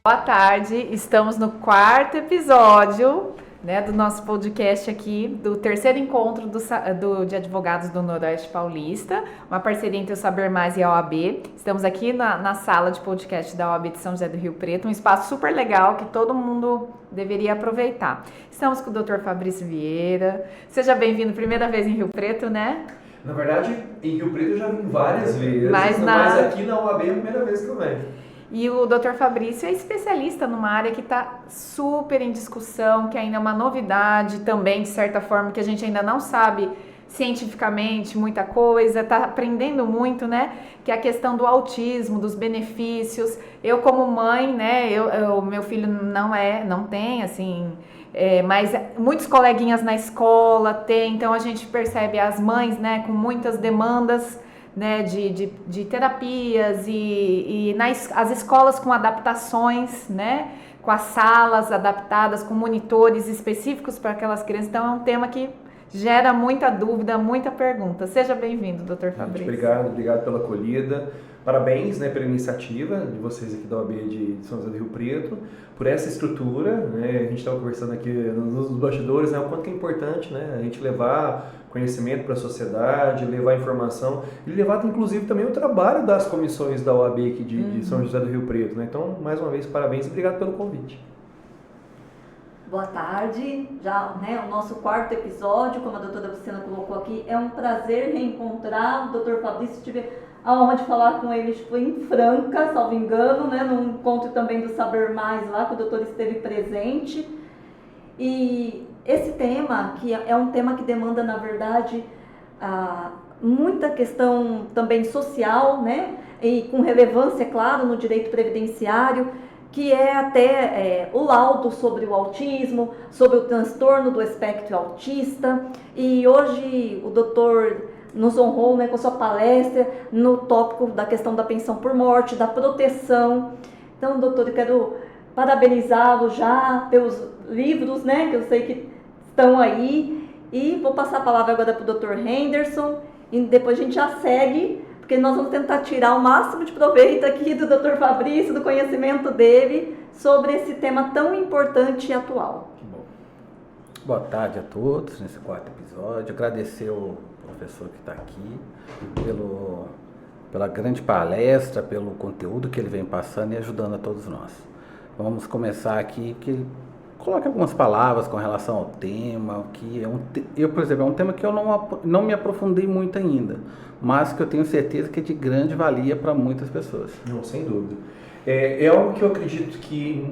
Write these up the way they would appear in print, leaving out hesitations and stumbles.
Boa tarde, estamos no quarto episódio, né, do nosso podcast aqui, do terceiro encontro de advogados do Noroeste Paulista, uma parceria entre o Saber Mais e a OAB. Estamos aqui na sala de podcast da OAB de São José do Rio Preto, um espaço super legal que todo mundo deveria aproveitar. Estamos com o Dr. Fabrício Vieira. Seja bem-vindo, primeira vez em Rio Preto, né? Na verdade, em Rio Preto eu já vim várias vezes, mas aqui na OAB é a primeira vez que eu venho. E o Dr. Fabrício é especialista numa área que está super em discussão, que ainda é uma novidade também, de certa forma, que a gente ainda não sabe cientificamente muita coisa, está aprendendo muito, né? Que é a questão do autismo, dos benefícios. Eu como mãe, né? Meu filho não tem, assim... mas muitos coleguinhas na escola têm, então a gente percebe as mães, né, com muitas demandas, né, de terapias e as escolas com adaptações, né, com as salas adaptadas, com monitores específicos para aquelas crianças. Então é um tema que gera muita dúvida, muita pergunta. Seja bem-vindo, Dr. Fabrício. Obrigado pela acolhida. Parabéns, né, pela iniciativa de vocês aqui da OAB de São José do Rio Preto, por essa estrutura, né, a gente estava conversando aqui nos bastidores, né, o quanto que é importante, né, a gente levar conhecimento para a sociedade, levar informação e levar inclusive também o trabalho das comissões da OAB aqui de São José do Rio Preto, né? Então, mais uma vez, parabéns e obrigado pelo convite. Boa tarde, já, né, o nosso quarto episódio, como a doutora Luciana colocou aqui, é um prazer reencontrar o Dr. Fabrício. Tive a honra de falar com ele, foi em Franca, salvo engano, né, num encontro também do Saber Mais lá, que o doutor esteve presente. E esse tema, que é um tema que demanda, na verdade, muita questão também social, né, e com relevância, claro, no direito previdenciário, que é até o laudo sobre o autismo, sobre o transtorno do espectro autista. E hoje o doutor nos honrou, né, com a sua palestra no tópico da questão da pensão por morte, da proteção. Então, doutor, eu quero parabenizá-lo já pelos livros, né, que eu sei que estão aí. E vou passar a palavra agora para o doutor Henderson e depois a gente já segue, porque nós vamos tentar tirar o máximo de proveito aqui do Dr. Fabrício, do conhecimento dele sobre esse tema tão importante e atual. Bom. Boa tarde a todos nesse quarto episódio. Agradecer ao professor que está aqui pela grande palestra, pelo conteúdo que ele vem passando e ajudando a todos nós. Vamos começar aqui, que coloque algumas palavras com relação ao tema, que por exemplo, é um tema que eu não me aprofundei muito ainda, mas que eu tenho certeza que é de grande valia para muitas pessoas. Não, sem dúvida. É algo que eu acredito que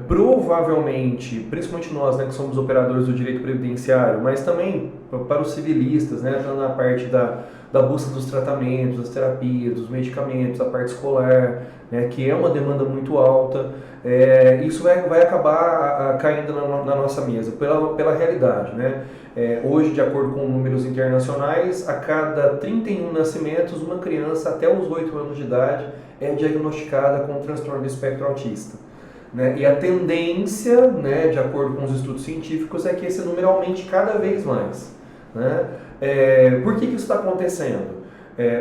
provavelmente, principalmente nós, né, que somos operadores do direito previdenciário, mas também para os civilistas, né, na parte da busca dos tratamentos, das terapias, dos medicamentos, a parte escolar, né, que é uma demanda muito alta, isso vai acabar caindo na nossa mesa, pela realidade, né? Hoje, de acordo com números internacionais, a cada 31 nascimentos, uma criança até os 8 anos de idade é diagnosticada com transtorno do espectro autista, né? E a tendência, né, de acordo com os estudos científicos, é que esse número aumente cada vez mais, né? Por que isso está acontecendo?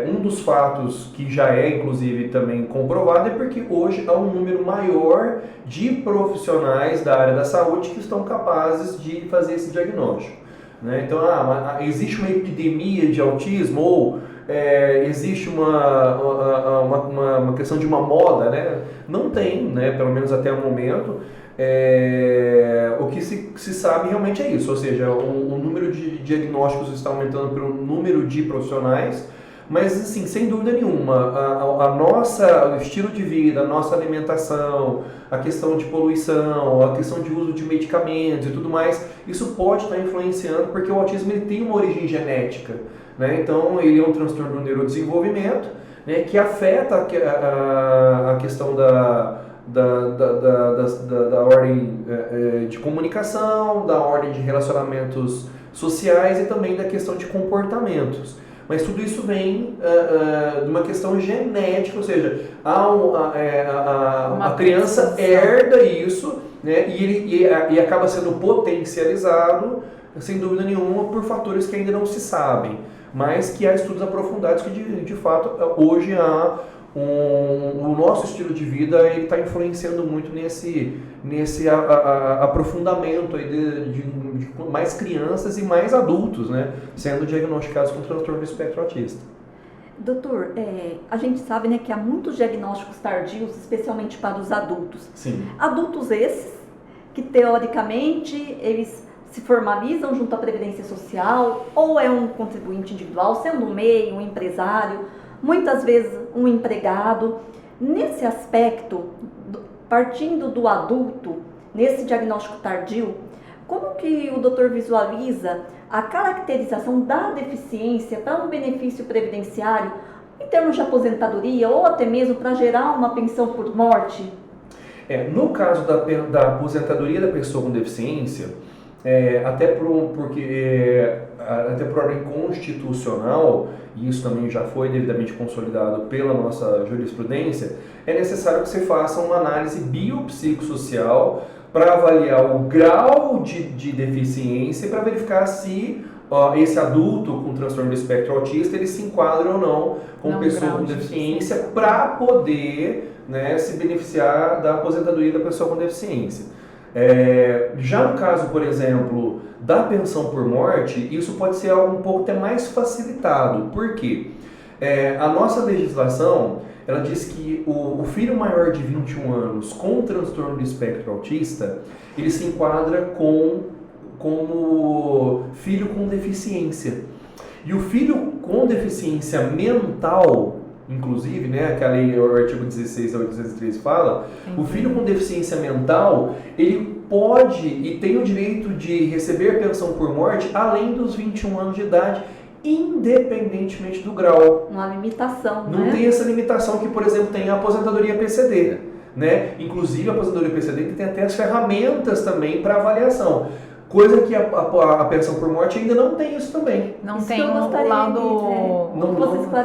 Um dos fatos que já é, inclusive, também comprovado é porque hoje há um número maior de profissionais da área da saúde que estão capazes de fazer esse diagnóstico, né? Então, existe uma epidemia de autismo ou existe uma questão de uma moda, né? Não tem, né? Pelo menos até o momento. O que se sabe realmente é isso, ou seja, o número de diagnósticos está aumentando pelo número de profissionais, mas assim, sem dúvida nenhuma, o estilo de vida, a nossa alimentação, a questão de poluição, a questão de uso de medicamentos e tudo mais, isso pode estar influenciando, porque o autismo ele tem uma origem genética, né? Então ele é um transtorno do neurodesenvolvimento, né, que afeta a questão da ordem de comunicação, da ordem de relacionamentos sociais e também da questão de comportamentos. Mas tudo isso vem de uma questão genética, ou seja, a criança herda isso, né, e acaba sendo potencializado, sem dúvida nenhuma, por fatores que ainda não se sabem, mas que há estudos aprofundados que de fato hoje há o nosso estilo de vida ele está influenciando muito nesse aprofundamento aí de mais crianças e mais adultos, né, sendo diagnosticados com transtorno do espectro autista. Doutor, a gente sabe, né, que há muitos diagnósticos tardios, especialmente para os adultos. Sim. Adultos esses que, teoricamente, eles se formalizam junto à Previdência Social, ou é um contribuinte individual, sendo um MEI, um empresário, muitas vezes um empregado. Nesse aspecto, partindo do adulto, nesse diagnóstico tardio, como que o doutor visualiza a caracterização da deficiência para um benefício previdenciário, em termos de aposentadoria ou até mesmo para gerar uma pensão por morte? No caso da aposentadoria da pessoa com deficiência, até por ordem constitucional, e isso também já foi devidamente consolidado pela nossa jurisprudência, é necessário que você faça uma análise biopsicossocial para avaliar o grau de deficiência e para verificar se esse adulto com transtorno do espectro autista ele se enquadra ou não como pessoa com deficiência para poder, né, se beneficiar da aposentadoria da pessoa com deficiência. Já no caso, por exemplo, da pensão por morte, isso pode ser algo um pouco até mais facilitado. Por quê? A nossa legislação, ela diz que o filho maior de 21 anos com transtorno do espectro autista, ele se enquadra como filho com deficiência. E o filho com deficiência mental, inclusive, né, que a lei, o artigo 16 a 813 fala, o filho com deficiência mental, ele pode e tem o direito de receber pensão por morte além dos 21 anos de idade, independentemente do grau. Uma limitação, né? Não tem essa limitação que, por exemplo, tem a aposentadoria PCD, né? Inclusive a aposentadoria PCD que tem até as ferramentas também para avaliação. Coisa que a pensão por morte ainda não tem isso também. Não Isso tem que eu gostaria lado...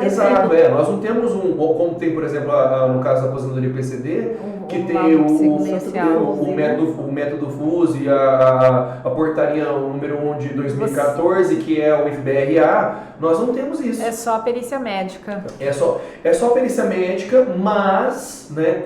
Exato, nós não temos como tem, por exemplo, no caso da aposentadoria PCD, que tem o método FUSE, a portaria número 1 de 2014, que é o IFBRA, nós não temos isso. É só a perícia médica. É só a perícia médica, mas, né,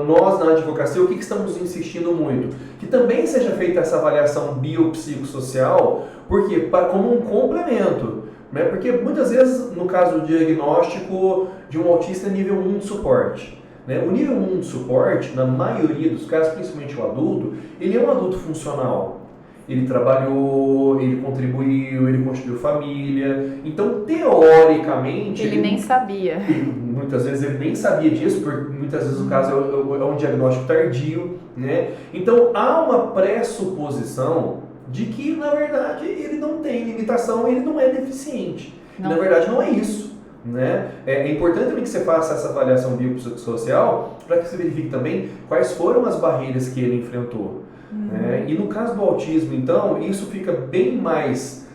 nós na advocacia, o que estamos insistindo muito? Que também seja feita essa avaliação biopsicossocial, porque como um complemento, né? Porque muitas vezes, no caso do diagnóstico de um autista nível 1 de suporte, né? O nível 1 de suporte, na maioria dos casos, principalmente o adulto, ele é um adulto funcional. Ele trabalhou, ele contribuiu, ele constituiu família. Então, teoricamente... Ele nem sabia. Muitas vezes ele nem sabia disso, porque muitas vezes o caso é um diagnóstico tardio, né? Então, há uma pressuposição de que, na verdade, ele não tem limitação, ele não é deficiente. Não. E, na verdade, não é isso. Né? É importante também que você faça essa avaliação biopsicossocial para que você verifique também quais foram as barreiras que ele enfrentou. Né? E no caso do autismo, então, isso fica bem mais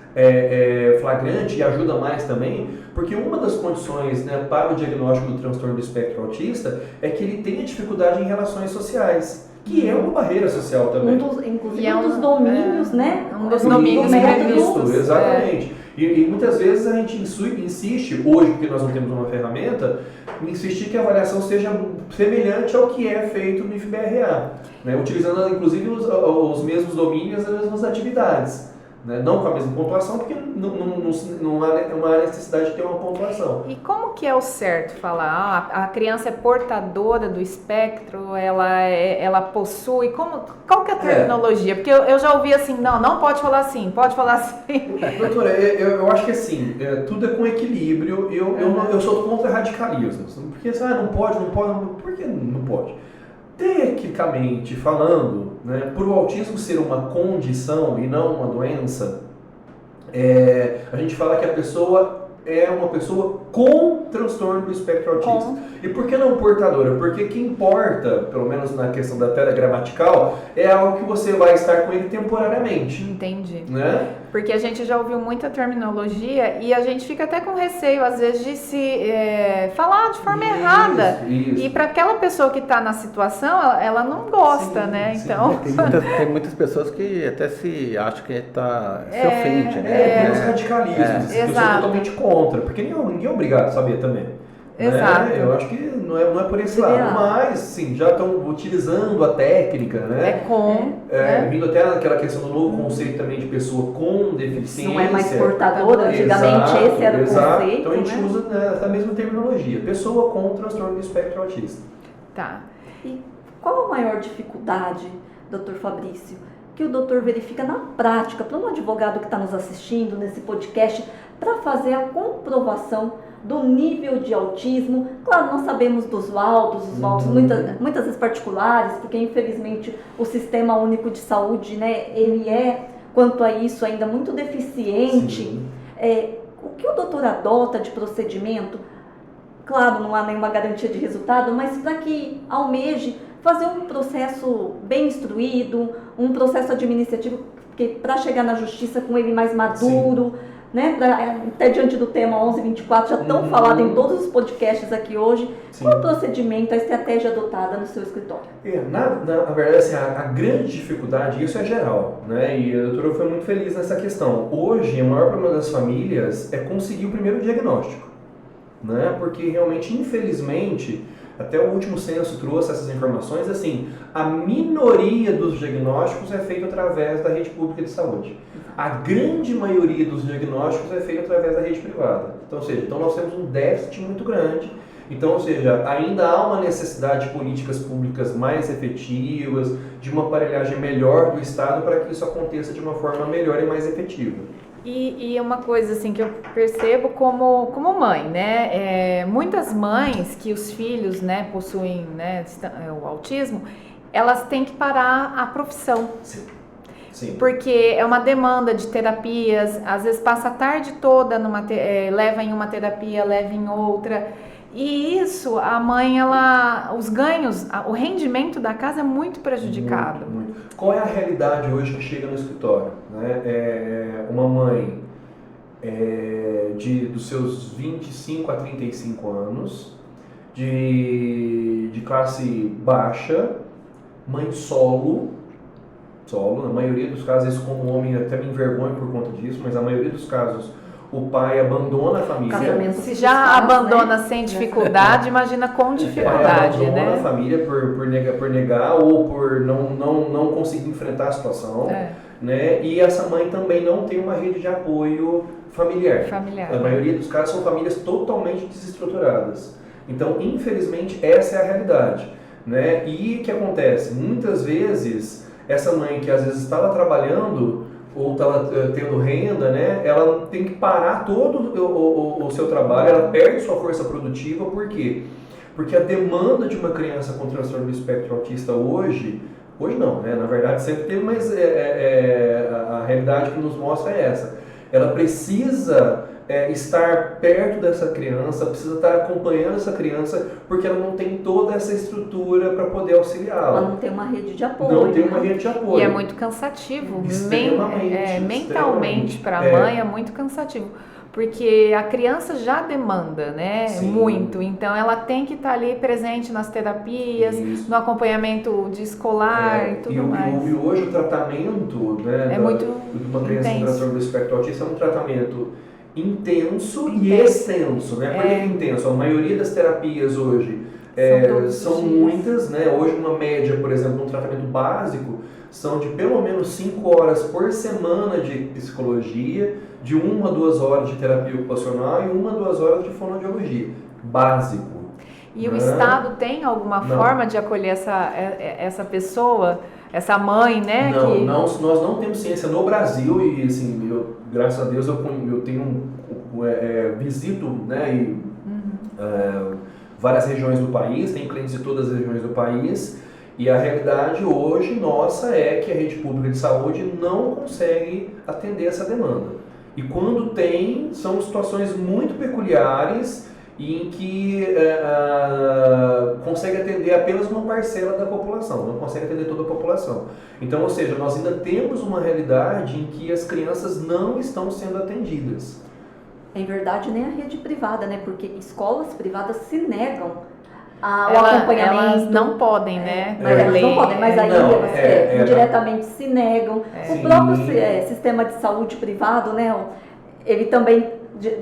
flagrante e ajuda mais também, porque uma das condições, né, para o diagnóstico do transtorno do espectro autista é que ele tenha dificuldade em relações sociais, que é uma barreira social também. Inclusive um dos domínios, né? Um dos domínios previstos. Exatamente. E muitas vezes a gente insiste, hoje, porque nós não temos uma ferramenta, insistir que a avaliação seja semelhante ao que é feito no IFBRA, né? Utilizando inclusive os mesmos domínios e as mesmas atividades. Né? Não com a mesma pontuação, porque não há necessidade de ter uma pontuação. E como que é o certo falar? A criança é portadora do espectro, ela possui, qual que é a terminologia? Porque eu já ouvi assim, não pode falar assim, pode falar assim. Doutora, eu acho que assim, tudo é com equilíbrio, eu sou contra radicalismos, porque não pode, por que não pode? Tecnicamente falando, né, por o autismo ser uma condição e não uma doença, a gente fala que a pessoa é uma pessoa com transtorno do espectro autista. E por que não portadora? Porque o que importa, pelo menos na questão da pedra gramatical, é algo que você vai estar com ele temporariamente. Entendi. Né? Porque a gente já ouviu muita terminologia e a gente fica até com receio, às vezes, de se falar de forma errada. Isso. E para aquela pessoa que está na situação, ela não gosta, né? Sim. Então... Tem muitas pessoas que até se acham que se ofende, né? Tem os radicalismos, eu sou totalmente contra, porque ninguém é obrigado a saber também. Exato. Eu acho que não é por esse lado, mas sim, já estão utilizando a técnica, né? Vindo até aquela questão do novo conceito também de pessoa com deficiência. Não é mais portadora, antigamente esse era o conceito. Então a gente usa a mesma terminologia, pessoa com transtorno do espectro autista. Tá. E qual a maior dificuldade, doutor Fabrício, que o doutor verifica na prática, para um advogado que está nos assistindo nesse podcast, para fazer a comprovação do nível de autismo? Claro, nós sabemos dos laudos, muitas vezes particulares, porque infelizmente o Sistema Único de Saúde, né, ele é, quanto a isso, ainda muito deficiente. O que o doutor adota de procedimento? Claro, não há nenhuma garantia de resultado, mas para que almeje fazer um processo bem instruído, um processo administrativo, para chegar na justiça com ele mais maduro, né? Até diante do tema 1124, já tão falado em todos os podcasts aqui hoje. Qual o procedimento, a estratégia adotada no seu escritório? Na verdade, assim, a grande dificuldade, isso é geral, né? E a doutora foi muito feliz nessa questão. Hoje, o maior problema das famílias é conseguir o primeiro diagnóstico, né? Porque realmente, infelizmente, até o último censo trouxe essas informações, assim, a minoria dos diagnósticos é feita através da rede pública de saúde. A grande maioria dos diagnósticos é feita através da rede privada. Então, ou seja, nós temos um déficit muito grande. Então, ou seja, ainda há uma necessidade de políticas públicas mais efetivas, de uma aparelhagem melhor do Estado para que isso aconteça de uma forma melhor e mais efetiva. E uma coisa assim que eu percebo como mãe, né? Muitas mães que os filhos, né, possuem, né, o autismo, elas têm que parar a profissão. Sim. Porque é uma demanda de terapias, às vezes passa a tarde toda leva em uma terapia, leva em outra. E isso, a mãe, os ganhos, o rendimento da casa é muito prejudicado. Muito. Qual é a realidade hoje que chega no escritório? Né? Uma mãe dos seus 25 a 35 anos, de classe baixa, mãe solo, na maioria dos casos, isso como homem até me envergonho por conta disso, mas a maioria dos casos o pai abandona a família. Se já abandona, né, sem dificuldade, imagina com dificuldade, o pai abandona, né, a família por negar ou por não conseguir enfrentar a situação, né? E essa mãe também não tem uma rede de apoio familiar. A maioria dos casos são famílias totalmente desestruturadas. Então, infelizmente, essa é a realidade, né? E o que acontece? Muitas vezes, essa mãe que às vezes estava trabalhando ou estava tendo renda, né, ela tem que parar todo o seu trabalho, ela perde sua força produtiva. Por quê? Porque a demanda de uma criança com transtorno do espectro autista hoje não, né, na verdade sempre teve, mas a realidade que nos mostra é essa. Ela precisa estar perto dessa criança, precisa estar acompanhando essa criança, porque ela não tem toda essa estrutura para poder auxiliá-la. Ela não tem uma rede de apoio. Não tem uma rede de apoio. E é muito cansativo. Extremamente. Mentalmente para a mãe é muito cansativo. Porque a criança já demanda, né? Sim. Muito. Então ela tem que estar ali presente nas terapias, no acompanhamento de escolar e tudo mais. E hoje o tratamento, né, de uma criança com transtorno do espectro autista é um tratamento intenso e extenso, né? Por que intenso? A maioria das terapias hoje são muitas, né? Hoje uma média, por exemplo, um tratamento básico são de pelo menos 5 horas por semana de psicologia, de 1 a 2 horas de terapia ocupacional e 1 a 2 horas de fonoaudiologia. Básico. E o Estado tem alguma forma de acolher essa pessoa, essa mãe, né? Nós não temos ciência no Brasil e, assim, graças a Deus eu tenho visito, né, várias regiões do país, tenho clientes de todas as regiões do país, e a realidade hoje nossa é que a rede pública de saúde não consegue atender essa demanda. E quando tem, são situações muito peculiares em que consegue atender apenas uma parcela da população, não consegue atender toda a população. Então, ou seja, nós ainda temos uma realidade em que as crianças não estão sendo atendidas. Em verdade, nem a rede privada, né? Porque escolas privadas se negam ao acompanhamento. Elas não podem, né? Elas não podem, mas aí indiretamente se negam. O próprio sistema de saúde privado, né? Ele também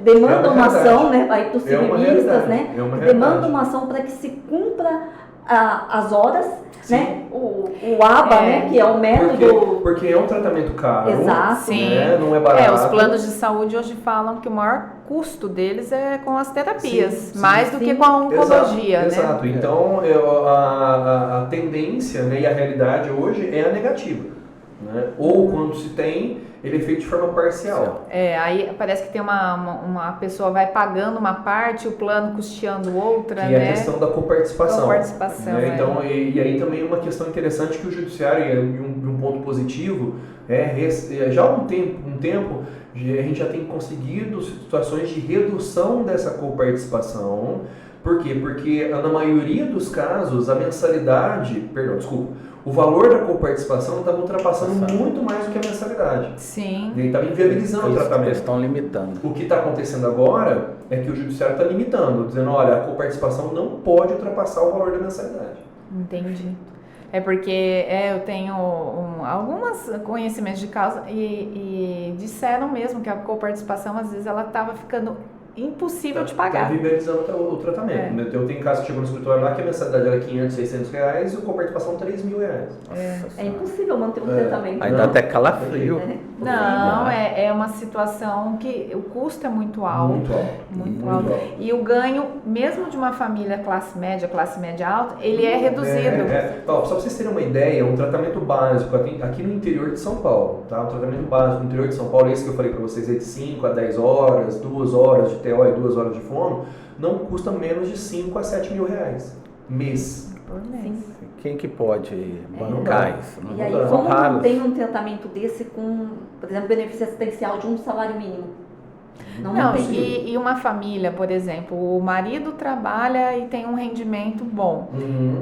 demanda uma realidade. ação, né, aí para os É uma civilistas, realidade, né, é uma demanda realidade. uma ação para que se cumpra as horas, Sim. né, o ABA, né, que é o método... Porque é um tratamento caro, Exato. Sim. né? Não é barato. Os planos de saúde hoje falam que o maior custo deles é com as terapias, Sim, mais do que com a oncologia, né? Exato. Então, a tendência, né, e a realidade hoje é a negativa. Né? Ou quando se tem, ele é feito de forma parcial. Aí parece que tem uma pessoa vai pagando uma parte, o plano custeando outra, Que né? é a questão da coparticipação. Coparticipação, Né? Então, e aí também uma questão interessante que o judiciário, e um ponto positivo, já há um tempo, a gente já tem conseguido situações de redução dessa coparticipação. Por quê? Porque na maioria dos casos, o valor da coparticipação estava ultrapassando muito mais do que a mensalidade. Sim. E estava inviabilizando o tratamento. Eles estão limitando. O que está acontecendo agora é que o judiciário está limitando, dizendo, olha, a coparticipação não pode ultrapassar o valor da mensalidade. Entendi. É porque eu tenho alguns conhecimentos de causa e disseram mesmo que a coparticipação, às vezes, ela estava ficando impossível de pagar. Está viabilizando o tratamento. Eu tenho caso que chegou no escritório lá que a mensalidade era 500, 600 reais e a coparticipação 3 mil reais. É impossível manter um tratamento. Aí dá até calafrio. Não, é uma situação que o custo é muito alto. Muito alto. E o ganho, mesmo de uma família classe média alta, ele é reduzido. Só para vocês terem uma ideia, um tratamento básico aqui no interior de São Paulo, tá? Um tratamento básico no interior de São Paulo, esse que eu falei para vocês, de 5 a 10 horas, 2 horas de TO e 2 horas de fono, não custa menos de 5 a 7 mil reais mês. Por mês. Quem que pode bancar isso? E aí, São como não raros. tem um tratamento desse com, por exemplo, benefício assistencial de um salário mínimo? Não tem. E uma família, por exemplo, o marido trabalha e tem um rendimento bom.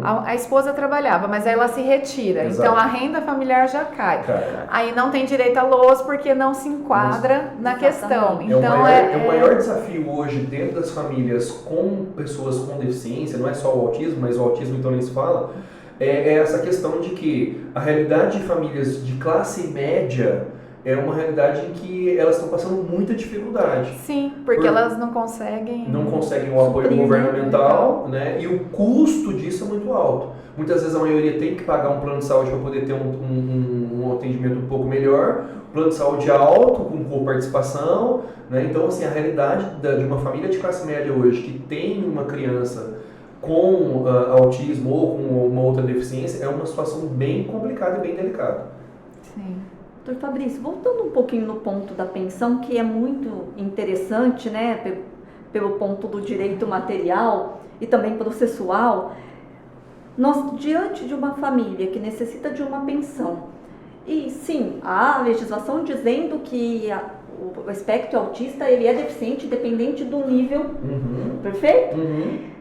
A esposa trabalhava, mas aí ela se retira. Exato. Então a renda familiar já cai. Cara, Aí não tem direito a LOAS porque não se enquadra na questão. Exatamente. Então o maior desafio hoje dentro das famílias com pessoas com deficiência, não é só o autismo, mas o autismo então nem se fala, é essa questão de que a realidade de famílias de classe média é uma realidade em que elas estão passando muita dificuldade. Sim, porque elas não conseguem... Não conseguem o apoio suprir, governamental, né? E o custo disso é muito alto. Muitas vezes a maioria tem que pagar um plano de saúde para poder ter um atendimento um pouco melhor, plano de saúde alto, com coparticipação, né? Então, assim, a realidade de uma família de classe média hoje que tem uma criança com autismo ou com uma outra deficiência é uma situação bem complicada e bem delicada. Sim. Doutor Fabrício, voltando um pouquinho no ponto da pensão, que é muito interessante, né, pelo ponto do direito material e também processual, nós, diante de uma família que necessita de uma pensão, e sim, há legislação dizendo que o espectro autista ele é deficiente independente do nível, perfeito?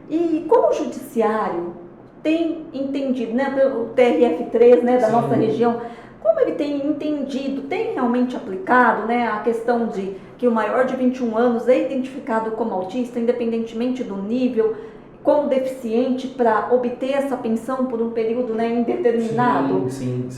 E como o judiciário tem entendido, né, o TRF3, né, da nossa região, como ele tem entendido, tem realmente aplicado, né, a questão de que o maior de 21 anos é identificado como autista, independentemente do nível, como deficiente, para obter essa pensão por um período, né, indeterminado? Sim.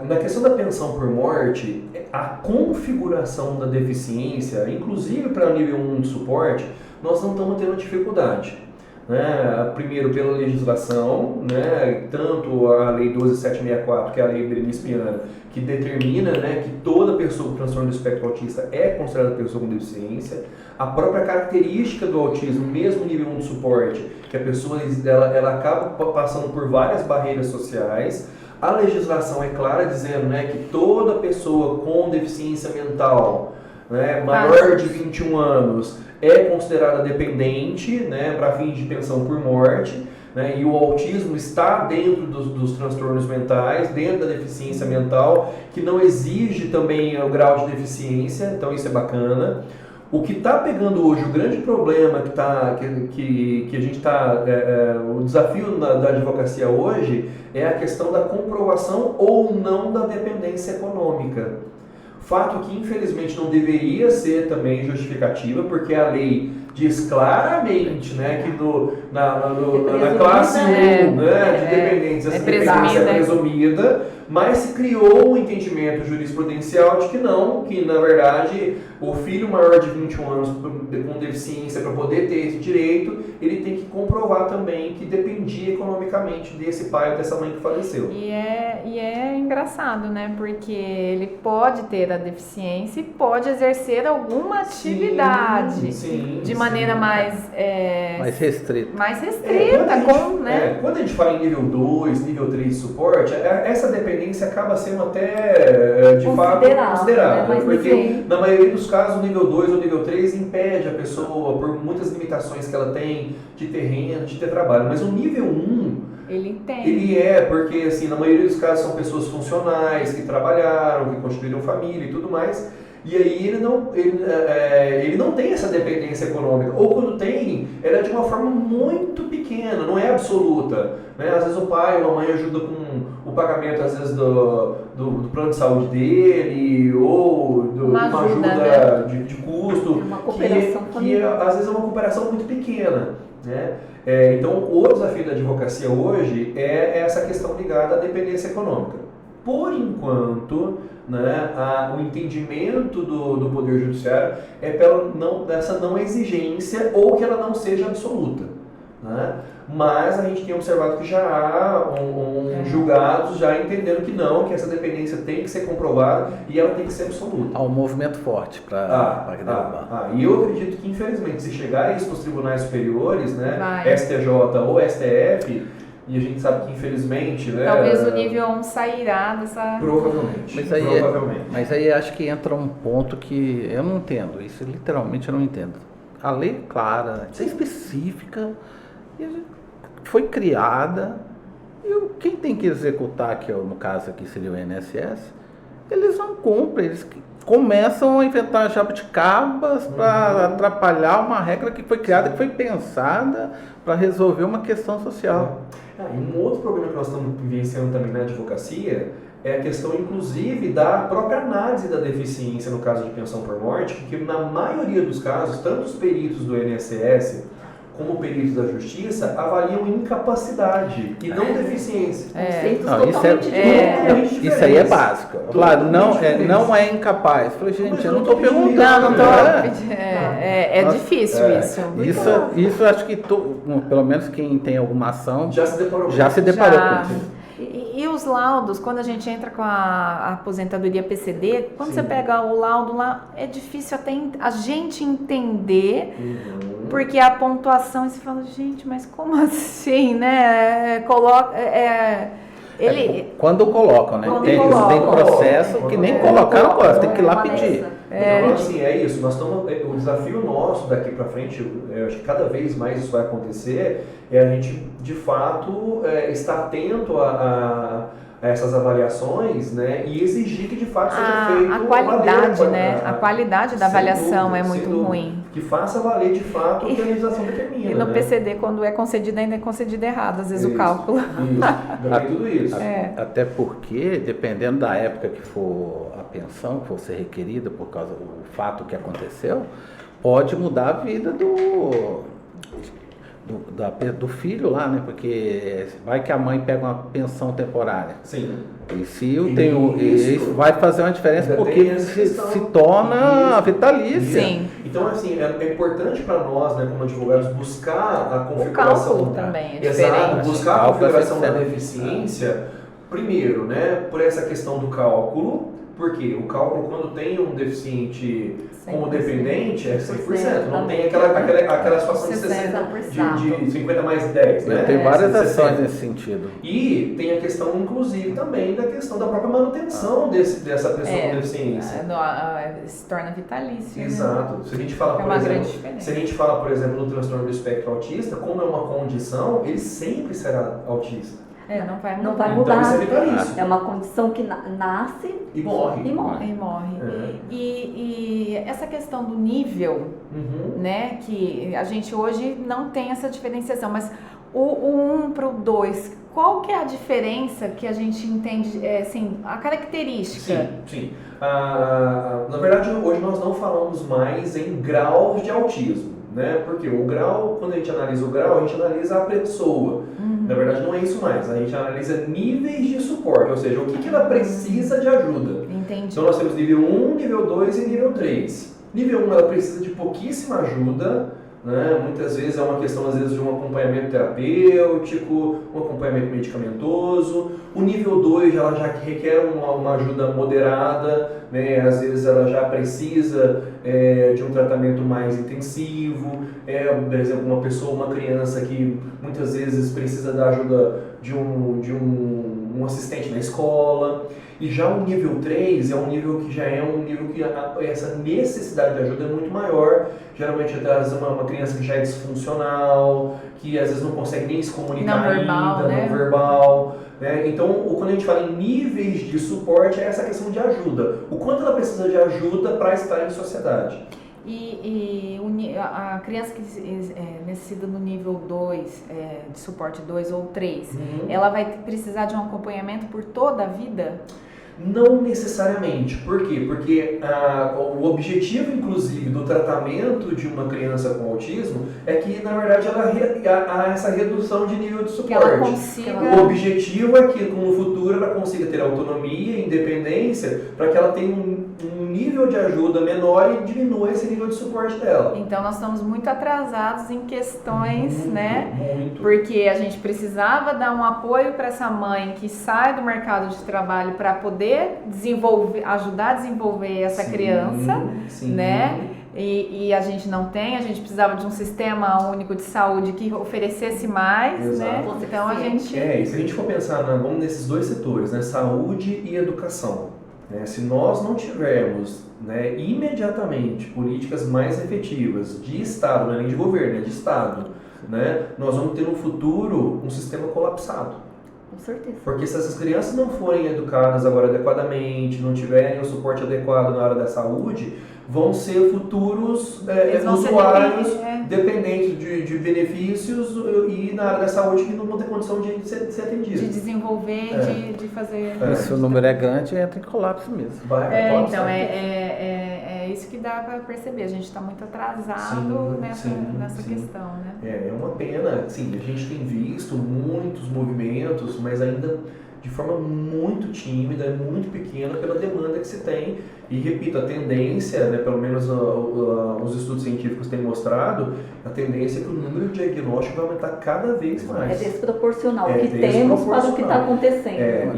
Na questão da pensão por morte, a configuração da deficiência, inclusive para nível 1 de suporte, nós não estamos tendo dificuldade. Né? Primeiro pela legislação, né? Tanto a Lei 12.764, que é a Lei Berenice Piana, que determina, né, que toda pessoa com transtorno do espectro autista é considerada pessoa com deficiência, a própria característica do autismo, mesmo nível 1 de suporte, que a pessoa ela acaba passando por várias barreiras sociais. A legislação é clara dizendo, né, que toda pessoa com deficiência mental, né, maior de 21 anos é considerada dependente, né, para fins de pensão por morte, né, e o autismo está dentro dos transtornos mentais, dentro da deficiência mental, que não exige também o grau de deficiência, então isso é bacana. O que está pegando hoje, o grande problema que a gente está, o desafio da advocacia hoje é a questão da comprovação ou não da dependência econômica. Fato que infelizmente não deveria ser também justificativa, porque a lei diz claramente, né, que na classe 1, né, de dependentes, essa dependência é presumida, mas se criou um entendimento jurisprudencial de que não, que na verdade o filho maior de 21 anos com deficiência, para poder ter esse direito, ele tem que comprovar também que dependia economicamente desse pai ou dessa mãe que faleceu. E é engraçado, né? Porque ele pode ter a deficiência e pode exercer alguma atividade de maneira mais restrita. Mais restrita, quando a gente fala em nível 2, nível 3 de suporte, essa dependência acaba sendo até de fato considerável, né? porque na maioria dos casos o nível 2 ou nível 3 impede a pessoa, por muitas limitações que ela tem, de terreno, de ter trabalho, mas o nível 1 ele tem. Porque assim, na maioria dos casos são pessoas funcionais, que trabalharam, que construíram família e tudo mais, e aí ele não tem essa dependência econômica, ou quando tem, ela é de uma forma muito pequena, não é absoluta, né? Às vezes o pai ou a mãe ajuda com o pagamento, às vezes, do plano de saúde dele, ou uma ajuda né? de custo, uma cooperação que às vezes é uma cooperação muito pequena, né? Então, o desafio da advocacia hoje é essa questão ligada à dependência econômica. Por enquanto, né, o entendimento do Poder Judiciário é dessa não exigência ou que ela não seja absoluta, né? Mas a gente tem observado que já há julgados já entendendo que não, que essa dependência tem que ser comprovada e ela tem que ser absoluta. Há um movimento forte para derrubar. E eu acredito que, infelizmente, se chegar isso nos tribunais superiores, né, STJ ou STF, e a gente sabe que, infelizmente, né, talvez o nível 1 sairá dessa... Provavelmente. Mas aí acho que entra um ponto que eu não entendo. Isso literalmente eu não entendo. A lei é clara, é específica, foi criada, e quem tem que executar, que no caso aqui seria o INSS, eles não cumprem, eles começam a inventar jabuticabas para atrapalhar uma regra que foi criada, que foi pensada para resolver uma questão social. E um outro problema que nós estamos vivenciando também na advocacia é a questão, inclusive, da própria análise da deficiência no caso de pensão por morte, porque na maioria dos casos, tanto os peritos do INSS como peritos da Justiça avaliam incapacidade e não deficiência. Isso aí é básico. Claro, não é incapaz. Falei, gente, eu não estou perguntando. É difícil isso. Isso acho que pelo menos quem tem alguma ação já se deparou com isso. E os laudos, quando a gente entra com a aposentadoria PCD, quando você pega o laudo lá, é difícil até a gente entender, porque a pontuação, você fala, gente, mas como assim, né? Quando colocam, né? Tem processo que nem colocaram, você tem que ir lá pedir. Então, assim, é isso. O desafio nosso daqui para frente, eu acho que cada vez mais isso vai acontecer, é a gente, de fato, estar atento a essas avaliações, né, e exigir que de fato seja feito a qualidade, né? A qualidade da avaliação é muito ruim. Que faça valer de fato o que a legislação determina. E no PCD, quando é concedido, ainda é concedido errado, às vezes o cálculo. Tudo isso. Até porque, dependendo da época que for a pensão, que for ser requerida por causa do fato que aconteceu, pode mudar a vida do filho lá, né? Porque vai que a mãe pega uma pensão temporária. Sim. E se isso vai fazer uma diferença porque se torna vitalícia. Sim. Então, assim, é importante para nós, né, como advogados, buscar a configuração. O cálculo também é Exato, diferente. buscar a configuração da deficiência, primeiro, né, por essa questão do cálculo, porque o cálculo, quando tem um deficiente como dependente, é 100%. Não tem aquela situação de 60%, de 50 mais 10, né? Tem várias ações nesse sentido. E tem a questão, inclusive, também da questão da própria manutenção dessa pessoa com deficiência. Se torna vitalício. Exato. Né? Se a gente fala, por exemplo, no transtorno do espectro autista, como é uma condição, ele sempre será autista. Não vai mudar. Então, é uma condição que nasce e morre. E essa questão do nível, né, que a gente hoje não tem essa diferenciação, mas o 1 para o 2, qual que é a diferença que a gente entende, assim, a característica? Sim. Na verdade, hoje nós não falamos mais em graus de autismo. né? Porque o grau, quando a gente analisa o grau, a gente analisa a pessoa. Na verdade, não é isso mais. A gente analisa níveis de suporte, ou seja, o que ela precisa de ajuda. Entendi. Então, nós temos nível 1, nível 2 e nível 3. Nível 1, ela precisa de pouquíssima ajuda, né? Muitas vezes é uma questão, às vezes, de um acompanhamento terapêutico, um acompanhamento medicamentoso. O nível 2, ela já requer uma ajuda moderada, né? Às vezes ela já precisa de um tratamento mais intensivo. Por exemplo, uma criança que muitas vezes precisa da ajuda de um assistente na escola. E já o nível 3 é um nível que essa necessidade de ajuda é muito maior. Geralmente é uma criança que já é disfuncional, que às vezes não consegue nem se comunicar não verbal. Né? Então, quando a gente fala em níveis de suporte, é essa questão de ajuda. O quanto ela precisa de ajuda para estar em sociedade. A criança que necessita do nível 2, de suporte 2 ou 3, ela vai precisar de um acompanhamento por toda a vida? Não necessariamente. Por quê? Porque o objetivo, inclusive, do tratamento de uma criança com autismo é que, na verdade, há essa redução de nível de suporte. Que ela consiga... O objetivo é que, no futuro, ela consiga ter autonomia, independência, para que ela tenha um nível de ajuda menor e diminua esse nível de suporte dela. Então, nós estamos muito atrasados em questões, Muito. Porque a gente precisava dar um apoio para essa mãe que sai do mercado de trabalho para poder ajudar a desenvolver essa criança, né? E a gente não tem, a gente precisava de um sistema único de saúde que oferecesse mais, né? Então a gente... E se a gente for pensar, vamos nesses dois setores, né? Saúde e educação. Né? Se nós não tivermos, né, imediatamente políticas mais efetivas de Estado, não é nem de governo, é de Estado, né? Nós vamos ter no futuro um sistema colapsado. Com certeza. Porque se essas crianças não forem educadas agora adequadamente, não tiverem o suporte adequado na área da saúde, vão ser futuros usuários dependentes de benefícios e na área da saúde que não vão ter condição de ser atendidos. De desenvolver, de fazer... Se o número é grande, entra em colapso mesmo. Então, é isso que dá para perceber. A gente está muito atrasado nessa questão, né? É uma pena. Sim, a gente tem visto muitos movimentos, mas ainda de forma muito tímida, muito pequena pela demanda que se tem. E repito, a tendência, né, pelo menos os estudos científicos têm mostrado, a tendência é que o número de diagnóstico vai aumentar cada vez mais. É desproporcional o que temos para o que está acontecendo.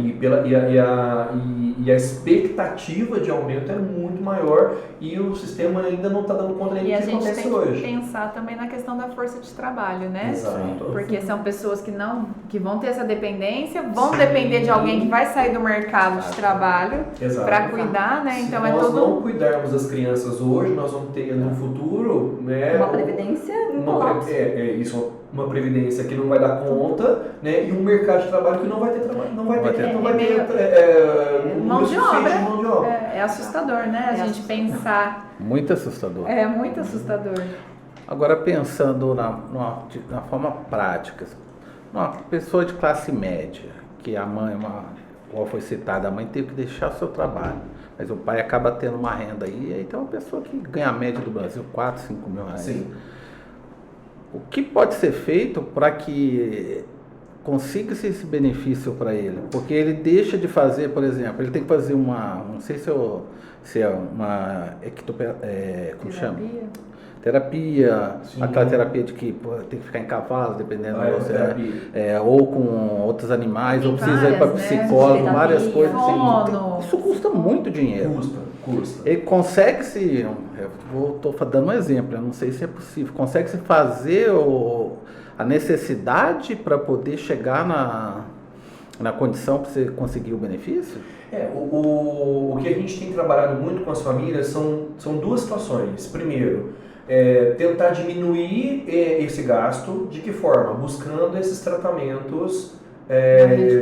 E a expectativa de aumento é muito maior e o sistema ainda não está dando conta nem do que acontece hoje. E a gente tem que pensar também na questão da força de trabalho, né? Exato. Porque são pessoas que vão ter essa dependência, vão depender de alguém que vai sair do mercado de trabalho para cuidar, né? Então se nós não cuidarmos das crianças hoje, nós vamos ter no futuro, né, uma previdência uma previdência que não vai dar conta, né, e um mercado de trabalho que não vai ter trabalho, não vai ter mão de obra. É assustador, né? A gente pensar. Muito assustador. É muito assustador. Agora pensando na forma prática, uma pessoa de classe média, que a mãe, qual foi citada, a mãe teve que deixar o seu trabalho, mas o pai acaba tendo uma renda aí tem uma pessoa que ganha a média do Brasil, 4, 5 mil reais. Sim. O que pode ser feito para que consiga-se esse benefício para ele? Porque ele deixa de fazer, por exemplo, ele tem que fazer não sei se é uma como chama? Terapia, aquela terapia de que tem que ficar em cavalo, dependendo de você, ou com outros animais, ou precisa ir para psicólogo, várias coisas assim. Isso custa muito dinheiro. Custa. Ele consegue-se, estou dando um exemplo, eu não sei se é possível, consegue-se fazer a necessidade para poder chegar na condição para você conseguir o benefício? O que a gente tem trabalhado muito com as famílias são duas situações. Primeiro, tentar diminuir esse gasto. De que forma? Buscando esses tratamentos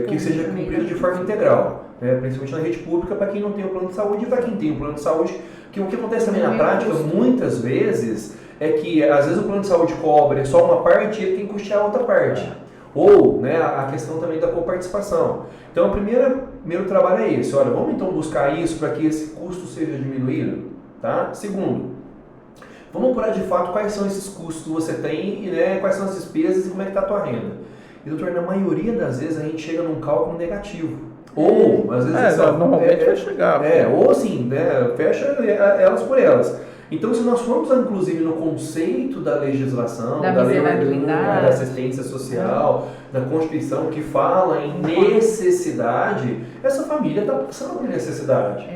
que seja cumprido de forma integral, principalmente na rede pública, para quem não tem o plano de saúde e para quem tem o plano de saúde. Que o que acontece também na prática, muitas vezes, é que às vezes o plano de saúde cobre só uma parte e ele tem que custear a outra parte. Ou, né, a questão também da coparticipação. Então, o primeiro trabalho é esse. Olha, vamos então buscar isso para que esse custo seja diminuído. Tá? Segundo, Vamos apurar de fato quais são esses custos que você tem, né, quais são as despesas e como é que está a tua renda. E, doutor, na maioria das vezes a gente chega num cálculo negativo. Ou, às vezes, normalmente vai chegar. ou assim, né, fecha elas por elas. Então, se nós formos, inclusive, no conceito da legislação, da lei orgânica, da assistência social, da Constituição, que fala em necessidade, essa família está passando por necessidade.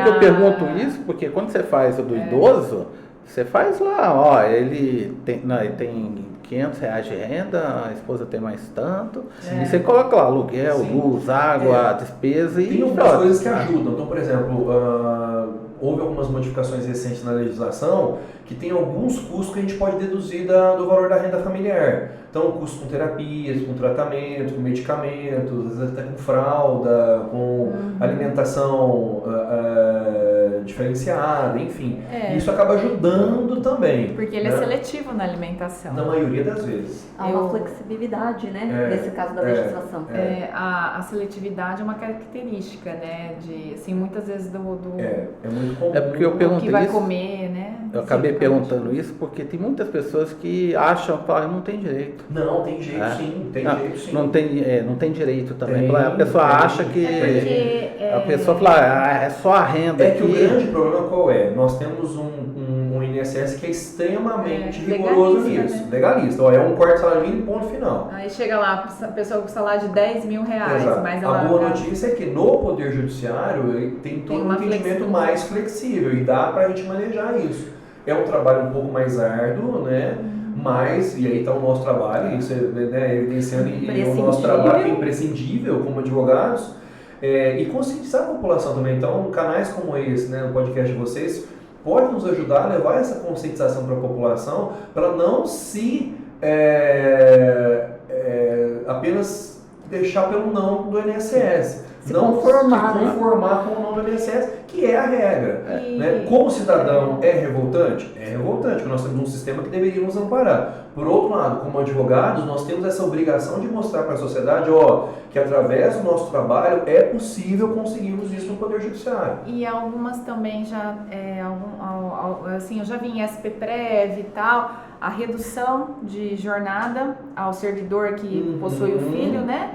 Eu pergunto isso porque quando você faz o do idoso, você faz lá, ó, ele tem R$500 de renda, a esposa tem mais tanto, e você coloca lá aluguel, luz, água, despesa e... Tem algumas coisas que ajudam. Então, por exemplo, houve algumas modificações recentes na legislação que tem alguns custos que a gente pode deduzir do valor da renda familiar. Então, custos com terapias, com tratamento, com medicamentos, às vezes até com fralda, com alimentação diferenciada, enfim. Isso acaba ajudando também. Porque ele é seletivo na alimentação. Na maioria das vezes. Há uma flexibilidade, né? Nesse caso da legislação. A seletividade é uma característica, né? De, assim, muitas vezes do é muito comum. É porque eu perguntei que vai isso, comer, né? Eu acabei perguntando isso porque tem muitas pessoas que acham que não tem direito. Não, tem jeito sim, tem jeito sim. Não tem direito também. A pessoa acha que... a pessoa fala, é só a renda. É que o grande problema qual é? Nós temos um INSS que é extremamente rigoroso nisso. Né? Legalista. É um quarto salário mínimo, ponto final. Aí chega lá, a pessoa com salário de R$10 mil. Exato. Mas a boa notícia é que no Poder Judiciário tem todo um entendimento mais flexível e dá pra gente manejar isso. É um trabalho um pouco mais árduo, né? Mas, e aí está o nosso trabalho, isso evidenciando o nosso trabalho que é imprescindível como advogados, e conscientizar a população também. Então, canais como esse, né, o podcast de vocês, pode nos ajudar a levar essa conscientização para a população, para não se apenas deixar pelo não do INSS. Não conformar com o não do INSS, que é a regra. Né? Como cidadão é revoltante? É revoltante, porque nós temos um sistema que deveria nos amparar. Por outro lado, como advogados, nós temos essa obrigação de mostrar para a sociedade que através do nosso trabalho é possível conseguirmos isso no Poder Judiciário. E algumas também já, assim, eu já vi em SPPrev e tal, a redução de jornada ao servidor que possui o filho, né?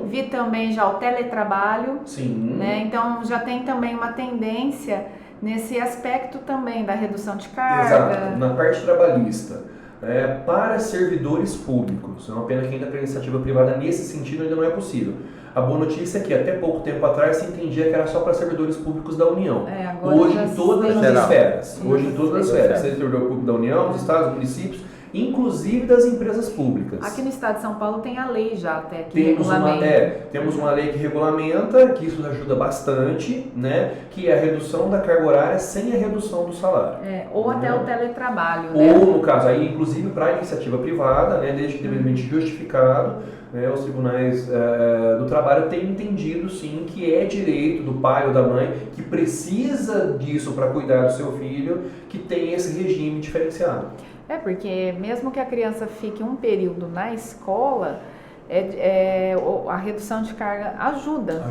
Vi também já o teletrabalho, né? Então já tem também uma tendência nesse aspecto também da redução de carga. Exato, na parte trabalhista. Para servidores públicos, é uma pena que ainda a iniciativa privada nesse sentido ainda não é possível. A boa notícia é que até pouco tempo atrás se entendia que era só para servidores públicos da União. Hoje em todas as esferas. Hoje em todas as esferas. Servidor público da União, dos estados, municípios, inclusive das empresas públicas. Aqui no estado de São Paulo tem a lei já até que regulamenta. Temos uma lei que regulamenta, que isso ajuda bastante, né? Que é a redução da carga horária sem a redução do salário. Ou até o teletrabalho, né? Ou, no caso, aí, inclusive para a iniciativa privada, né? Desde que devidamente justificado, né? Os tribunais do trabalho têm entendido, sim, que é direito do pai ou da mãe que precisa disso para cuidar do seu filho, que tem esse regime diferenciado. Porque mesmo que a criança fique um período na escola, a redução de carga ajuda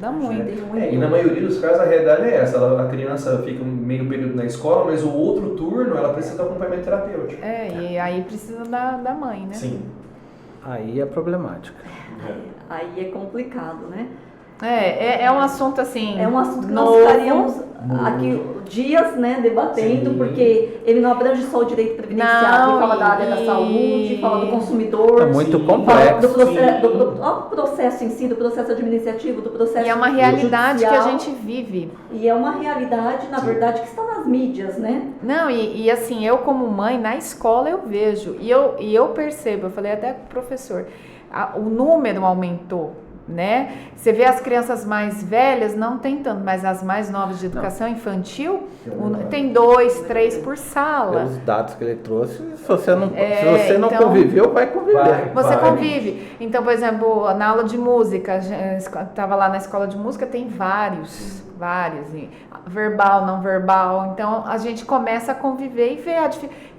muito. E na maioria dos casos a realidade é essa, a criança fica meio período na escola, mas o outro turno ela precisa de acompanhamento terapêutico. E aí precisa da mãe, né? Sim. Aí é problemática. Aí é complicado, né? É um assunto assim. É um assunto que nós ficaríamos aqui dias, né, debatendo, porque ele não abrange só o direito previdenciário, ele fala da área da saúde, fala do consumidor. É muito complexo. Do processo em si, do processo administrativo, do processo. E é uma realidade judicial, que a gente vive. E é uma realidade, na verdade, que está nas mídias, né? Não, e assim, eu como mãe, na escola eu vejo, e eu percebo, eu falei até com o professor, o número aumentou. Né? Você vê as crianças mais velhas, não tem tanto, mas as mais novas de educação infantil, tem 2, 3 por sala. Pelos dados que ele trouxe, se você não conviveu, vai conviver. Você convive. Então, por exemplo, na aula de música, estava lá na escola de música, tem vários, verbal, não verbal. Então, a gente começa a conviver e ver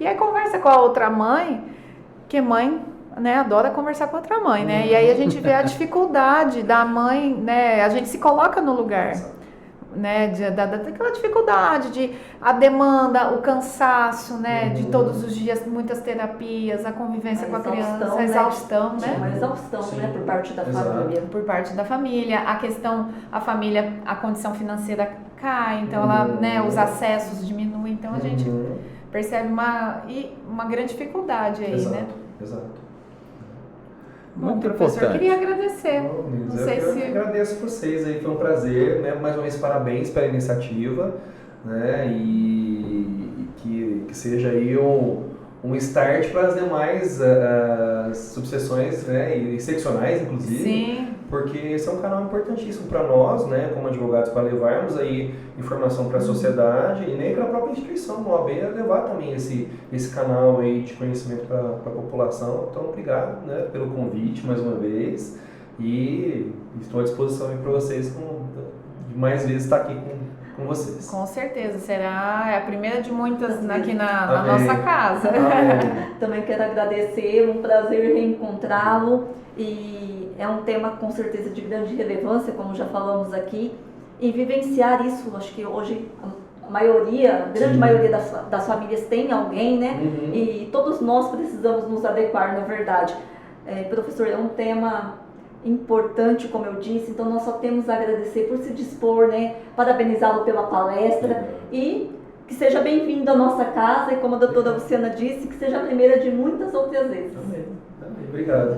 e aí conversa com a outra mãe, que mãe, né, adora conversar com outra mãe, né? E aí a gente vê a dificuldade da mãe, né? A gente se coloca no lugar. né, daquela dificuldade, a demanda, o cansaço, né, de todos os dias, muitas terapias, a convivência com a criança, a exaustão, né? Uma exaustão, Sim. né, por parte da Exato. família. Por parte da família, a família, a condição financeira cai, então ela, né, os acessos diminuem, então a gente percebe uma grande dificuldade aí, Exato, né? exato. Bom, Muito professor, importante. queria agradecer. Bom, meninos, Não sei eu se- agradeço vocês aí, foi um prazer, né? Mais uma vez parabéns pela iniciativa, né? E que seja aí um start para as demais subseções, né? E seccionais, inclusive. Sim, Porque esse é um canal importantíssimo para nós, né, como advogados, para levarmos aí informação para a sociedade e nem para a própria instituição, a OAB, levar também esse canal aí de conhecimento para a população. Então, obrigado, né, pelo convite mais uma vez e estou à disposição para vocês de mais vezes estar aqui com vocês. com certeza. Será a primeira de muitas aqui na Amém. nossa casa. Amém. Também quero agradecer, um prazer reencontrá-lo e é um tema com certeza de grande relevância, como já falamos aqui, e vivenciar isso, acho que hoje a grande Sim. maioria das famílias tem alguém, né? Uhum. E todos nós precisamos nos adequar, na verdade. Professor, é um tema importante, como eu disse, então nós só temos a agradecer por se dispor, né? Parabenizá-lo pela palestra e que seja bem-vindo à nossa casa e, como a doutora Luciana disse, que seja a primeira de muitas outras vezes. Amém. Amém. Obrigado.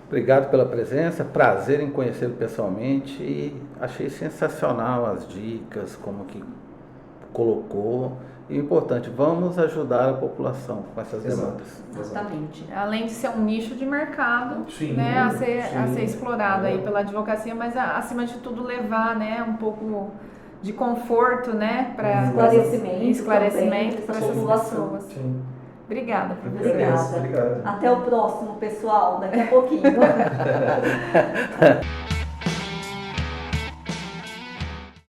Obrigado pela presença, prazer em conhecê-lo pessoalmente e achei sensacional as dicas, como que colocou. E o importante, vamos ajudar a população com essas demandas. Exatamente. Além de ser um nicho de mercado, Sim, né, a ser sim. explorado aí pela advocacia, mas acima de tudo levar, né, um pouco de conforto, né, para Esclarecimento para também essas dessa população. pessoas. Sim. Obrigada, Eu que professor. agradeço. Obrigada. Obrigado. Até o próximo, pessoal, daqui a pouquinho.